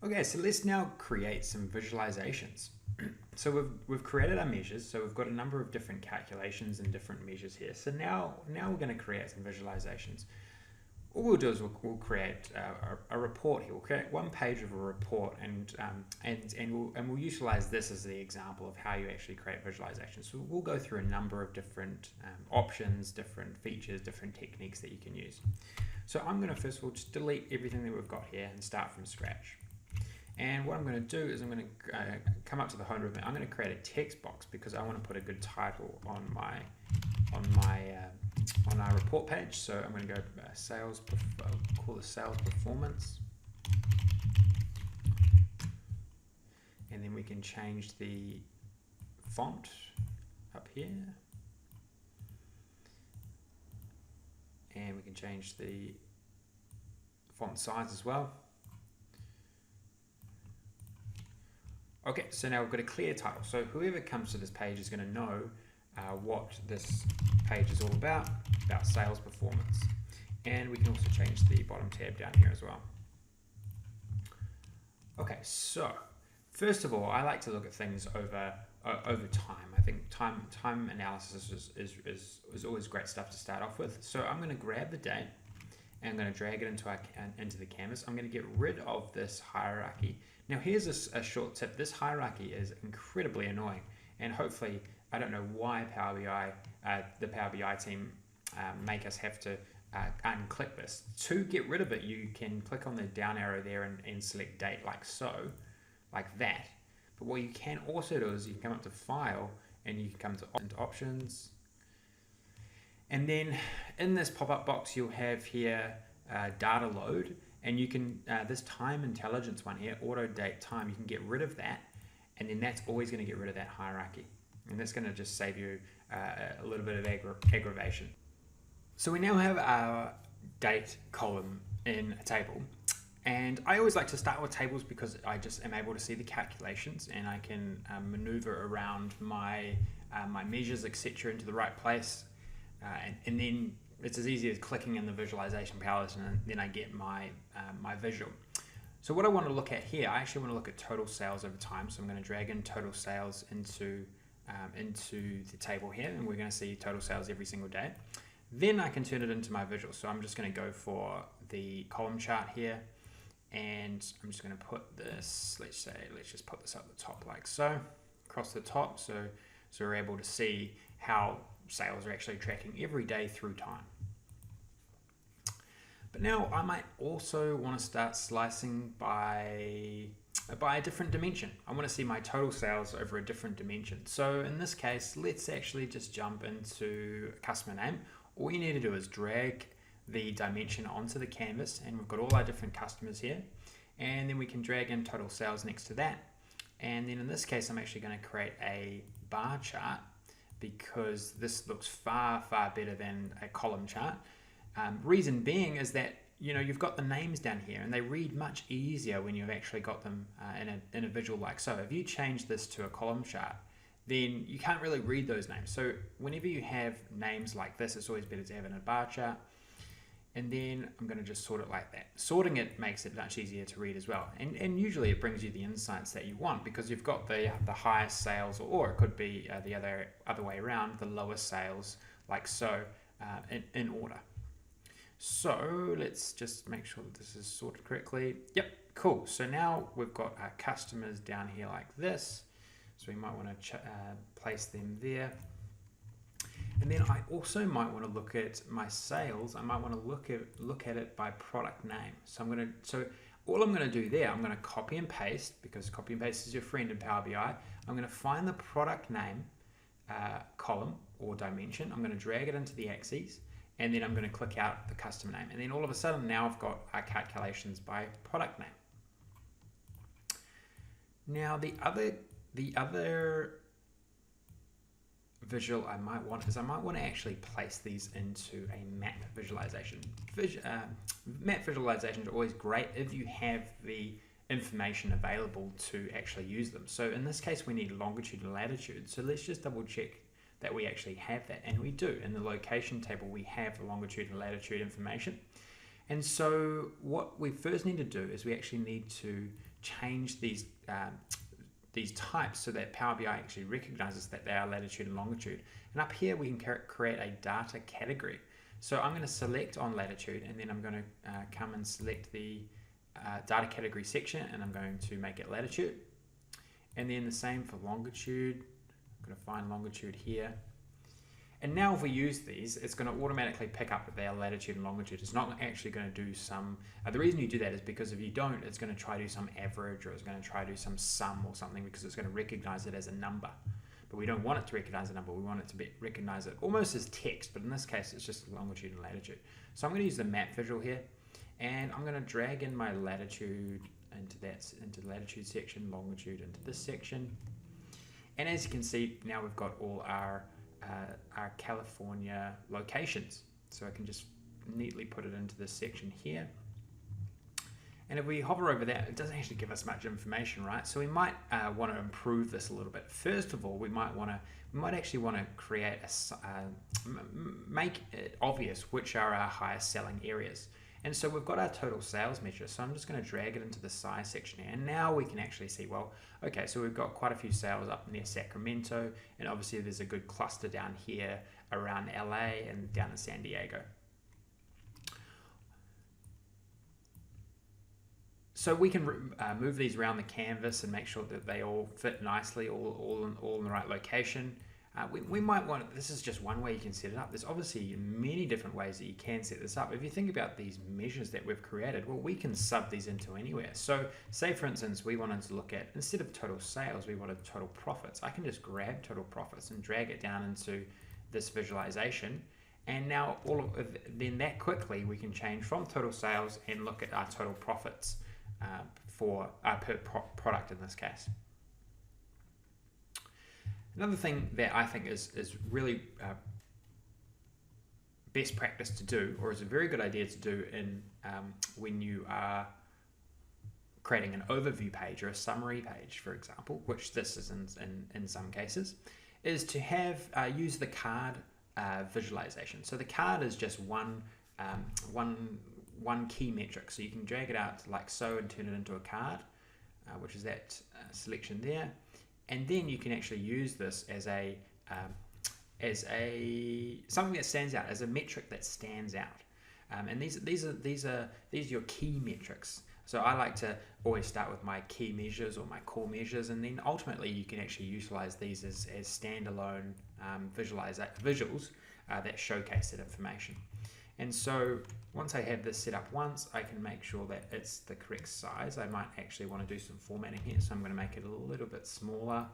Okay, so let's now create some visualizations. So we've created our measures, so we've got a number of different calculations and different measures here. So now we're going to create some visualizations. All we'll do is we'll create a report here. We'll create one page of a report, and we'll utilize this as the example of how you actually create visualizations. So we'll go through a number of different options, different features, different techniques that you can use. So I'm going to first of all just delete everything that we've got here and start from scratch. And what I'm going to do is I'm going to come up to the home room and I'm going to create a text box because I want to put a good title on our report page. So I'm going to go call this sales performance, and then we can change the font up here, and we can change the font size as well. Okay, so now we've got a clear title. So whoever comes to this page is going to know what this page is all about sales performance. And we can also change the bottom tab down here as well. Okay, so first of all, I like to look at things over time. I think time analysis is always great stuff to start off with. So I'm going to grab the date and I'm going to drag it into the canvas. I'm going to get rid of this hierarchy. Now here's a short tip. This hierarchy is incredibly annoying, and hopefully, I don't know why the Power BI team make us have to unclick this. To get rid of it, you can click on the down arrow there and select date like so, like that. But what you can also do is you can come up to File and you can come into Options. And then in this pop-up box, you'll have here data load, and you can, this time intelligence one here, auto date time, you can get rid of that, and then that's always going to get rid of that hierarchy. And that's going to just save you a little bit of aggravation. So we now have our date column in a table. And I always like to start with tables because I just am able to see the calculations and I can maneuver around my measures, etc. into the right place. And then it's as easy as clicking in the visualization palette, and then I get my visual. So what I want to look at here, I actually want to look at total sales over time. So I'm going to drag in total sales into the table here, and we're going to see total sales every single day. Then I can turn it into my visual. So I'm just going to go for the column chart here, and I'm just going to put this, let's just put this up the top like so, across the top, so we're able to see how sales are actually tracking every day through time. But now I might also want to start slicing by a different dimension. I want to see my total sales over a different dimension. So in this case, let's actually just jump into a customer name. All you need to do is drag the dimension onto the canvas, and we've got all our different customers here, and then we can drag in total sales next to that. And then in this case, I'm actually going to create a bar chart because this looks far better than a column chart. Reason being is that you've got the names down here, and they read much easier when you've actually got them in a visual like so. If you change this to a column chart, then you can't really read those names. So whenever you have names like this, it's always better to have it in a bar chart. And then I'm going to just sort it like that. Sorting it makes it much easier to read as well. And usually it brings you the insights that you want because you've got the highest sales, or it could be the other way around, the lowest sales like so in order. So let's just make sure that this is sorted correctly. Yep, cool. So now we've got our customers down here like this. So we might want to place them there. And then I also might want to look at my sales. I might want to look at it by product name. So all I'm going to do there, I'm going to copy and paste, because copy and paste is your friend in Power BI. I'm going to find the product name column or dimension. I'm going to drag it into the axes, and then I'm going to click out the customer name. And then all of a sudden now I've got our calculations by product name. Now the other visual I might want to actually place these into a map visualization. Map visualizations are always great if you have the information available to actually use them. So in this case we need longitude and latitude. So let's just double check that we actually have that, and we do. In the location table we have longitude and latitude information. And so what we first need to do is we actually need to change these types so that Power BI actually recognizes that they are latitude and longitude. And up here we can create a data category. So I'm going to select on latitude, and then I'm going to come and select the data category section, and I'm going to make it latitude. And then the same for longitude. I'm going to find longitude here. And now if we use these, it's going to automatically pick up that they are latitude and longitude. It's not actually going to do some, the reason you do that is because if you don't, it's going to try to do some average, or it's going to try to do some sum or something, because it's going to recognize it as a number. But we don't want it to recognize a number, we want it to recognize it almost as text, but in this case it's just longitude and latitude. So I'm going to use the map visual here, and I'm going to drag in my latitude into the latitude section, longitude into this section. And as you can see, now we've got all our California locations. So I can just neatly put it into this section here. And if we hover over that, it doesn't actually give us much information, right? So we might want to improve this a little bit. First of all, we might actually want to create make it obvious which are our highest selling areas. And so we've got our total sales measure. So I'm just going to drag it into the size section here. And now we can actually see, well, okay, so we've got quite a few sales up near Sacramento. And obviously there's a good cluster down here around LA and down in San Diego. So we can move these around the canvas and make sure that they all fit nicely, all in the right location. We might want, this is just one way you can set it up. There's obviously many different ways that you can set this up. If you think about these measures that we've created, well, we can sub these into anywhere. So say for instance, we wanted to look at, instead of total sales, we wanted total profits. I can just grab total profits and drag it down into this visualization. And now then that quickly we can change from total sales and look at our total profits for per product in this case. Another thing that I think is really best practice to do, or is a very good idea to do in when you are creating an overview page or a summary page, for example, which this is in some cases, is to have use the card visualization. So the card is just one key metric. So you can drag it out like so and turn it into a card, which is that selection there. And then you can actually use this as something that stands out, as a metric that stands out. And these are your key metrics. So I like to always start with my key measures or my core measures, and then ultimately you can actually utilize these as standalone visuals that showcase that information. And so once I have this set up once, I can make sure that it's the correct size. I might actually want to do some formatting here, so I'm going to make it a little bit smaller.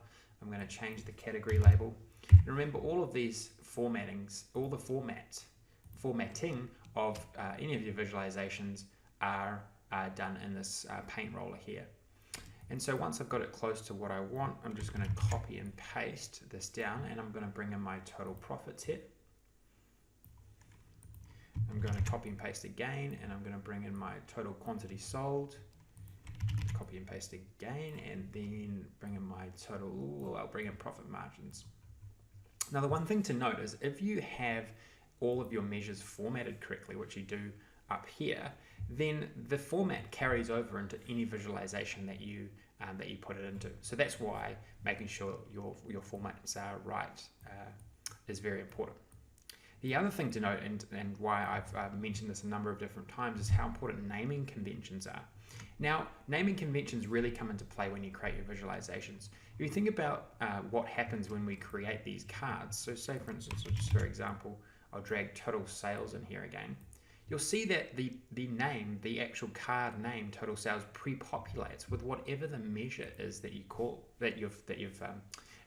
I'm going to change the category label. And remember, all of these formattings, all the formatting of any of your visualizations are done in this paint roller here. And so once I've got it close to what I want, I'm just going to copy and paste this down, and I'm going to bring in my total profits here. I'm going to copy and paste again, and I'm going to bring in my total quantity sold, copy and paste again, and then bring in my total, I'll bring in profit margins. Now the one thing to note is if you have all of your measures formatted correctly, which you do up here, then the format carries over into any visualization that you put it into. So that's why making sure your formats are right is very important. The other thing to note, and why I've mentioned this a number of different times, is how important naming conventions are. Now, naming conventions really come into play when you create your visualizations. If you think about what happens when we create these cards, so say for instance, just for example, I'll drag total sales in here again. You'll see that the name, the actual card name, total sales, pre-populates with whatever the measure is that you call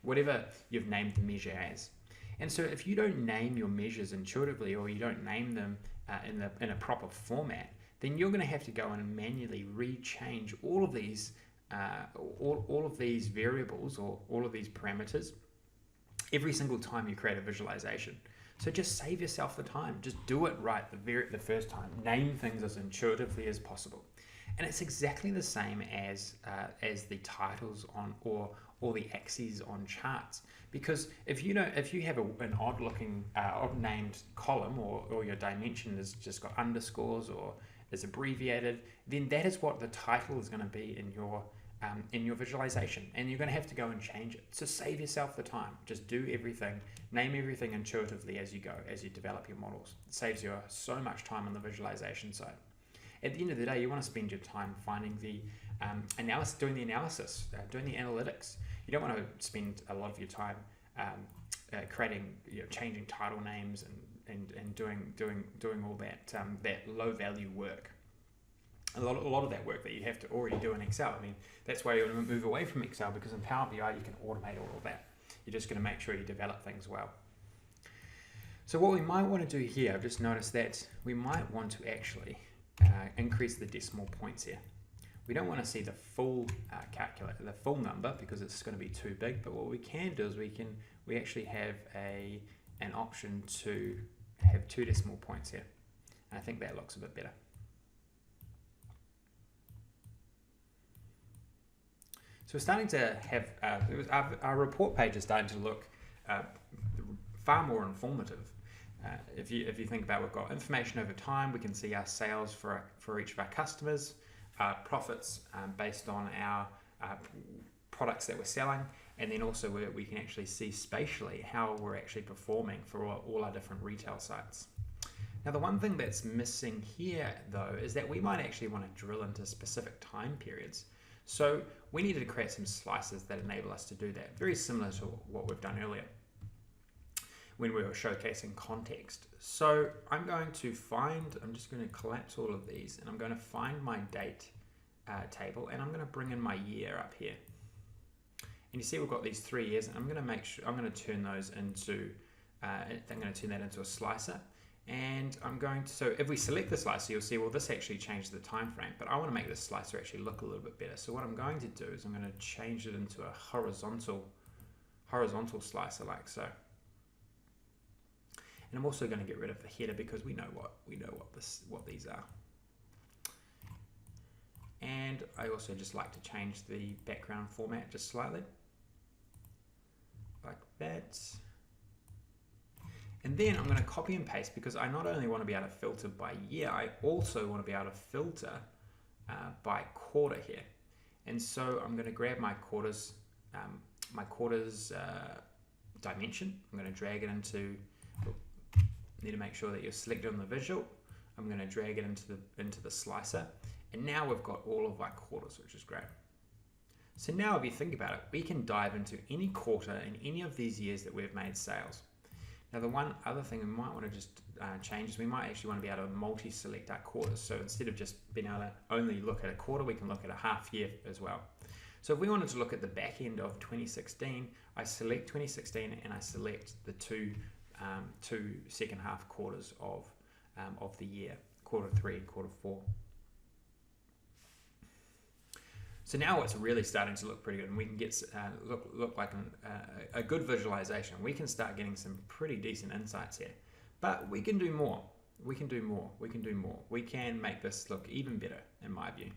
whatever you've named the measure as. And so if you don't name your measures intuitively, or you don't name them in a proper format, then you're going to have to go and manually rechange all of these variables or all of these parameters every single time you create a visualization. So just save yourself the time. Just do it right the first time. Name things as intuitively as possible. And it's exactly the same as the titles on or the axes on charts. Because if you have an odd-looking, odd-named column, or your dimension has just got underscores, or is abbreviated, then that is what the title is going to be in your visualization, and you're going to have to go and change it. So save yourself the time. Just do everything, name everything intuitively as you go, as you develop your models. It saves you so much time on the visualization side. At the end of the day, you want to spend your time finding the analysis, doing the analysis, doing the analytics. You don't want to spend a lot of your time creating, changing title names and doing all that that low value work. A lot of that work that you have to already do in Excel. I mean, that's why you want to move away from Excel, because in Power BI you can automate all of that. You're just going to make sure you develop things well. So what we might want to do here, I've just noticed that we might want to actually increase the decimal points here. We don't want to see the full calculator, the full number, because it's going to be too big. But what we can do is we actually have an option to have 2 decimal points here, and I think that looks a bit better. So we're starting to have, our report page is starting to look far more informative. If you think about, we've got information over time, we can see our sales for each of our customers, profits based on our products that we're selling, and then also we can actually see spatially how we're actually performing for all our different retail sites. Now the one thing that's missing here though is that we might actually want to drill into specific time periods. So we needed to create some slices that enable us to do that, very similar to what we've done earlier when we were showcasing context. So I'm just going to collapse all of these, and I'm going to find my date table, and I'm going to bring in my year up here. And you see we've got these 3 years, and I'm going to turn those into, I'm going to turn that into a slicer. And so if we select the slicer, you'll see, well, this actually changed the time frame, but I want to make this slicer actually look a little bit better. So what I'm going to do is I'm going to change it into a horizontal slicer, like so. And I'm also going to get rid of the header, because we know what these are. And I also just like to change the background format just slightly, like that. And then I'm going to copy and paste, because I not only want to be able to filter by year, I also want to be able to filter by quarter here. And so I'm going to grab my quarters dimension. I'm going to drag it into, need to make sure that you're selected on the visual. I'm going to drag it into the slicer. And now we've got all of our quarters, which is great. So now if you think about it, we can dive into any quarter in any of these years that we've made sales. Now the one other thing we might want to just change is we might actually want to be able to multi-select our quarters. So instead of just being able to only look at a quarter, we can look at a half year as well. So if we wanted to look at the back end of 2016, I select 2016 and I select the two second half quarters of the year, quarter 3 and quarter 4. So now it's really starting to look pretty good, and we can get look like a good visualization. We can start getting some pretty decent insights here, but we can do more. We can do more. We can do more. We can make this look even better, in my view.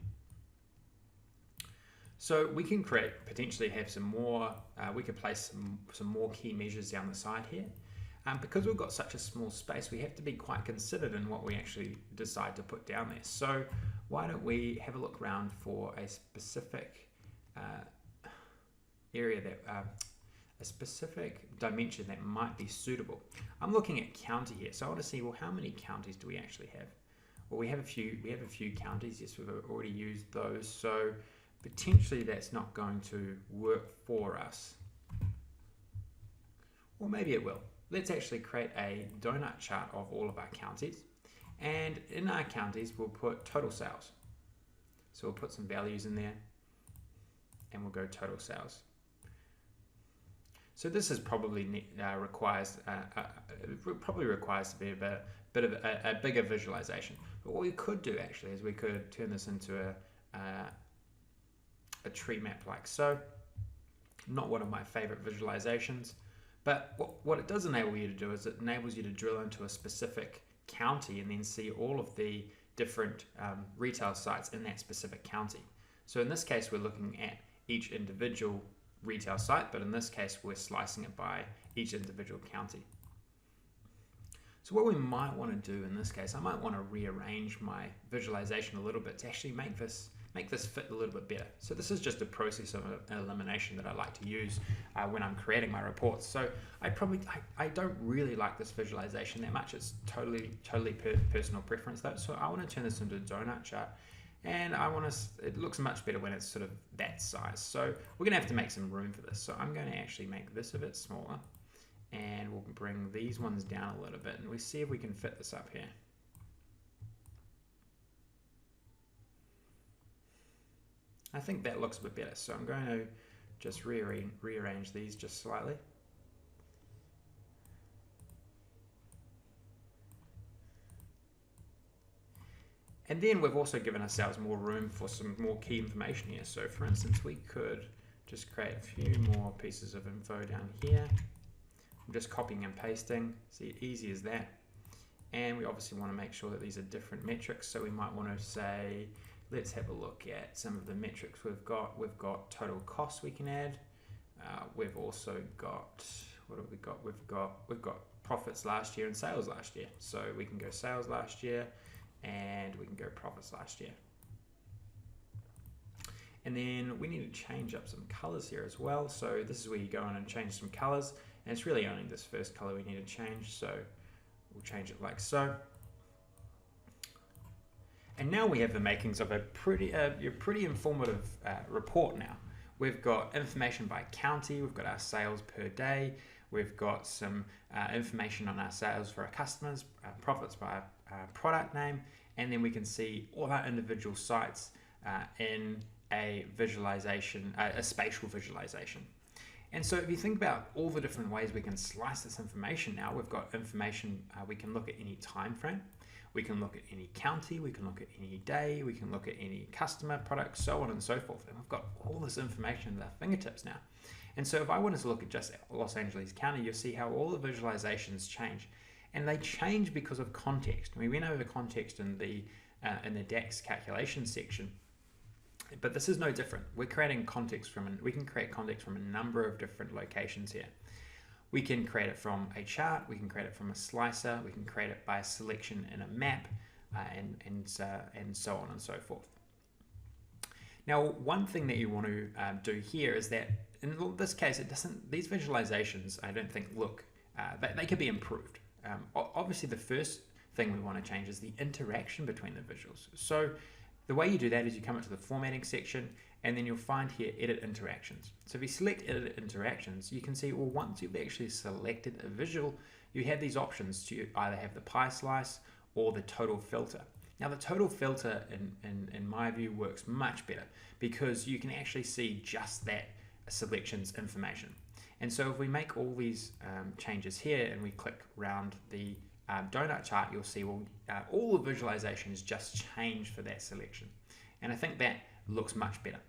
So we can potentially have some more. We could place some more key measures down the side here. Because we've got such a small space, we have to be quite considered in what we actually decide to put down there. So why don't we have a look around for a specific area a specific dimension that might be suitable. I'm looking at county here, so I want to see, well, how many counties do we actually have? Well, we have a few counties. Yes, we've already used those, so potentially that's not going to work for us. Or maybe it will. Let's actually create a donut chart of all of our counties, and in our counties we'll put total sales. So we'll put some values in there and we'll go total sales. So this is probably requires to be a bit of a bigger visualization. But what we could do actually is we could turn this into a tree map like so. Not one of my favorite visualizations. But what it does enable you to do is it enables you to drill into a specific county and then see all of the different retail sites in that specific county. So in this case, we're looking at each individual retail site, but in this case, we're slicing it by each individual county. So what we might want to do in this case, I might want to rearrange my visualization a little bit to actually make this fit a little bit better. So this is just a process of elimination that I like to use when I'm creating my reports. So I don't really like this visualization that much. It's totally personal preference though. So I want to turn this into a donut chart, and it looks much better when it's sort of that size. So we're gonna have to make some room for this. So I'm going to actually make this a bit smaller, and we'll bring these ones down a little bit, and we see if we can fit this up here. I think that looks a bit better, so I'm going to just rearrange these just slightly. And then we've also given ourselves more room for some more key information here. So for instance, we could just create a few more pieces of info down here. I'm just copying and pasting, see, easy as that. And we obviously want to make sure that these are different metrics, so we might want to say, let's have a look at some of the metrics we've got. We've got total costs we can add. We've also got, what have we got? We've got profits last year and sales last year. So we can go sales last year and we can go profits last year. And then we need to change up some colors here as well. So this is where you go in and change some colors. And it's really only this first color we need to change. So we'll change it like so. And now we have the makings of a pretty informative report now. We've got information by county, we've got our sales per day, we've got some information on our sales for our customers, profits by product name, and then we can see all our individual sites in a visualization, a spatial visualization. And so if you think about all the different ways we can slice this information now, we've got information, we can look at any time frame. We can look at any county, we can look at any day, we can look at any customer, product, so on and so forth. And we've got all this information at our fingertips now. And so if I wanted to look at just Los Angeles County, you'll see how all the visualizations change. And they change because of context. We went over context in the DAX calculation section, but this is no different. We're creating context we can create context from a number of different locations here. We can create it from a chart, we can create it from a slicer, we can create it by a selection in a map, and so on and so forth. Now, one thing that you want to do here is that in this case, these visualizations, I don't think they could be improved. Obviously, the first thing we want to change is the interaction between the visuals. So the way you do that is you come up to the formatting section, and then you'll find here edit interactions. So if you select edit interactions, you can see, well, once you've actually selected a visual, you have these options to either have the pie slice or the total filter. Now the total filter in my view works much better because you can actually see just that selection's information. And so if we make all these changes here and we click around the donut chart, you'll see, well, all the visualization is just changed for that selection. And I think that looks much better.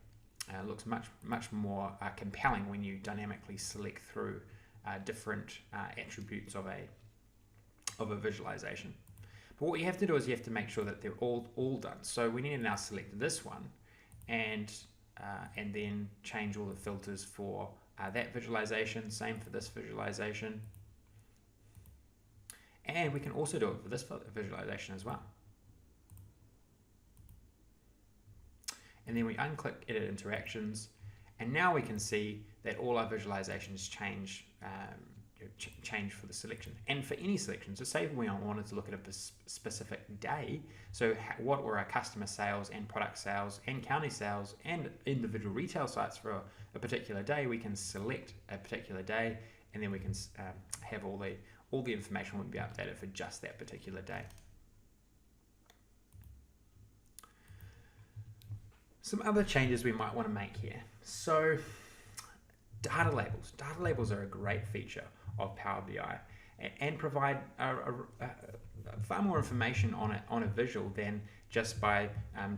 Looks much more compelling when you dynamically select through different attributes of a visualization. But what you have to do is you have to make sure that they're all done. So we need to now select this one and then change all the filters for that visualization. Same for this visualization. And we can also do it for this visualization as well. And then we unclick edit interactions, and now we can see that all our visualizations change for the selection and for any selection. So say if we wanted to look at a specific day, so what were our customer sales and product sales and county sales and individual retail sites for a particular day, we can select a particular day, and then we can have all the information will be updated for just that particular day. Some other changes we might want to make here. So data labels. Data labels are a great feature of Power BI and provide far more information on a visual than just by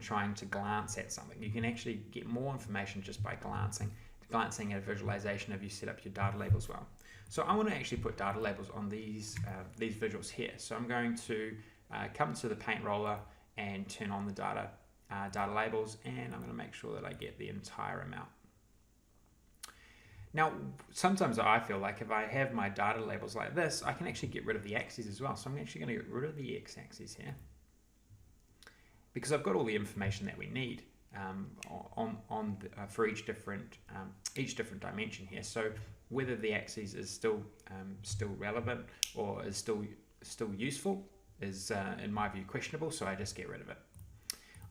trying to glance at something. You can actually get more information just by glancing at a visualization if you set up your data labels well. So I want to actually put data labels on these visuals here. So I'm going to come to the paint roller and turn on the data labels, and I'm going to make sure that I get the entire amount. Now, sometimes I feel like if I have my data labels like this, I can actually get rid of the axes as well. So I'm actually going to get rid of the x-axis here, because I've got all the information that we need for each different dimension here. So whether the axis is still relevant or is still useful is, in my view, questionable. So I just get rid of it.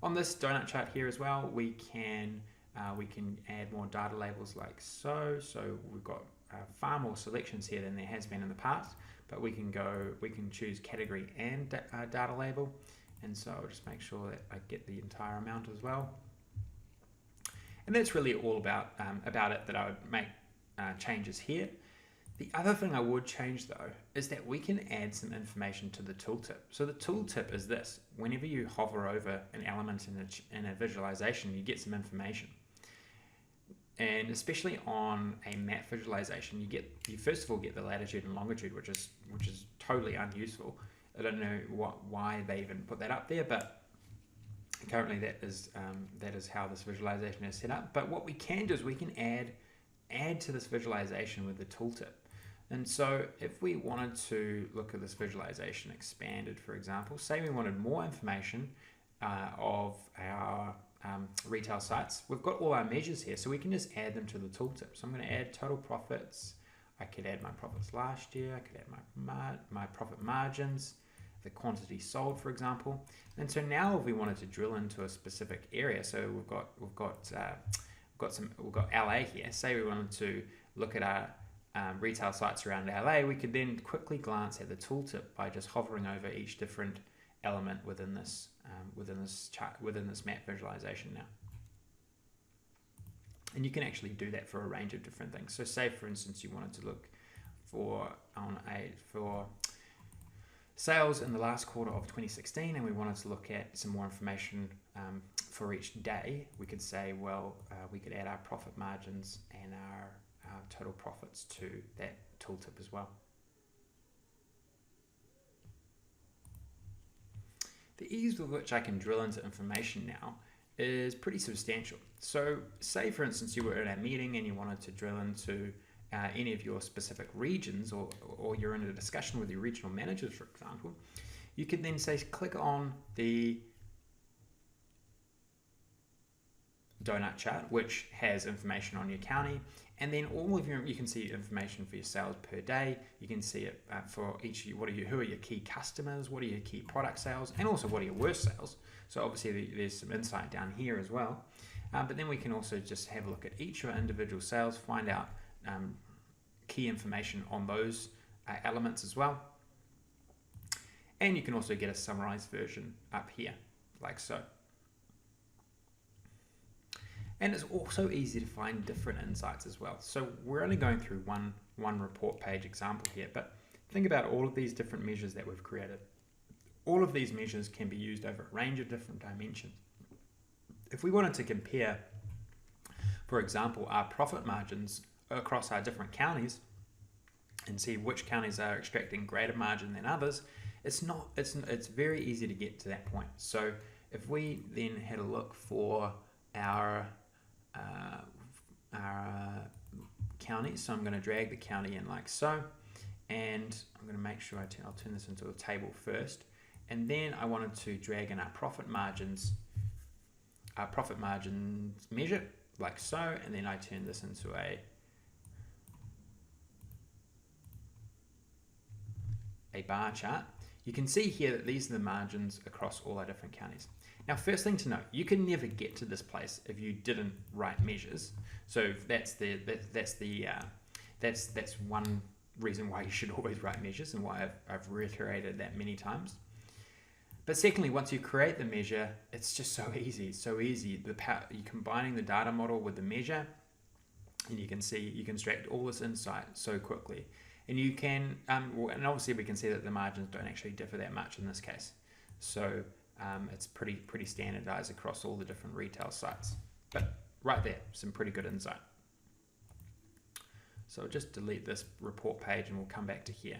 On this donut chart here as well, we can add more data labels like so. So we've got far more selections here than there has been in the past, but we can choose category and data label. And so I'll just make sure that I get the entire amount as well. And that's really all about it, that I would make changes here. The other thing I would change though is that we can add some information to the tooltip. So the tooltip is this: whenever you hover over an element in a visualization, you get some information. And especially on a map visualization, you first of all get the latitude and longitude, which is totally unuseful. I don't know why they even put that up there, but currently that is how this visualization is set up. But what we can do is we can add to this visualization with the tooltip. And so if we wanted to look at this visualization expanded, for example, say we wanted more information of our retail sites, we've got all our measures here, so we can just add them to the tooltip. So I'm going to add total profits. I could add my profits last year. I could add my profit margins, the quantity sold, for example. And so now if we wanted to drill into a specific area, so we've got LA here. Say we wanted to look at our retail sites around LA, we could then quickly glance at the tooltip by just hovering over each different element within this map visualization now. And you can actually do that for a range of different things. So say for instance you wanted to look for sales in the last quarter of 2016, and we wanted to look at some more information for each day. We could say, well, we could add our profit margins and our total profits to that tooltip as well. The ease with which I can drill into information now is pretty substantial. So say for instance you were at a meeting and you wanted to drill into any of your specific regions, or you're in a discussion with your regional managers, for example, you could then say click on the donut chart, which has information on your county, and then you can see information for your sales per day. You can see it for each, who are your key customers, what are your key product sales, and also what are your worst sales. So obviously there's some insight down here as well. But then we can also just have a look at each of our individual sales, find out key information on those elements as well. And you can also get a summarized version up here, like so. And it's also easy to find different insights as well. So we're only going through one report page example here, but think about all of these different measures that we've created. All of these measures can be used over a range of different dimensions. If we wanted to compare, for example, our profit margins across our different counties and see which counties are extracting greater margin than others, it's very easy to get to that point. So if we then had a look for our counties, so I'm going to drag the county in like so, and I'm going to make sure I'll turn this into a table first, and then I wanted to drag in our profit margins measure like so, and then I turn this into a bar chart. You can see here that these are the margins across all our different counties. Now, first thing to note, you can never get to this place if you didn't write measures. So that's one reason why you should always write measures, and why I've reiterated that many times. But secondly, once you create the measure, it's just so easy. You're combining the data model with the measure, and you can see you can extract all this insight so quickly. And you can, and obviously we can see that the margins don't actually differ that much in this case. So it's pretty standardized across all the different retail sites. But right there, some pretty good insight. So I'll just delete this report page and we'll come back to here.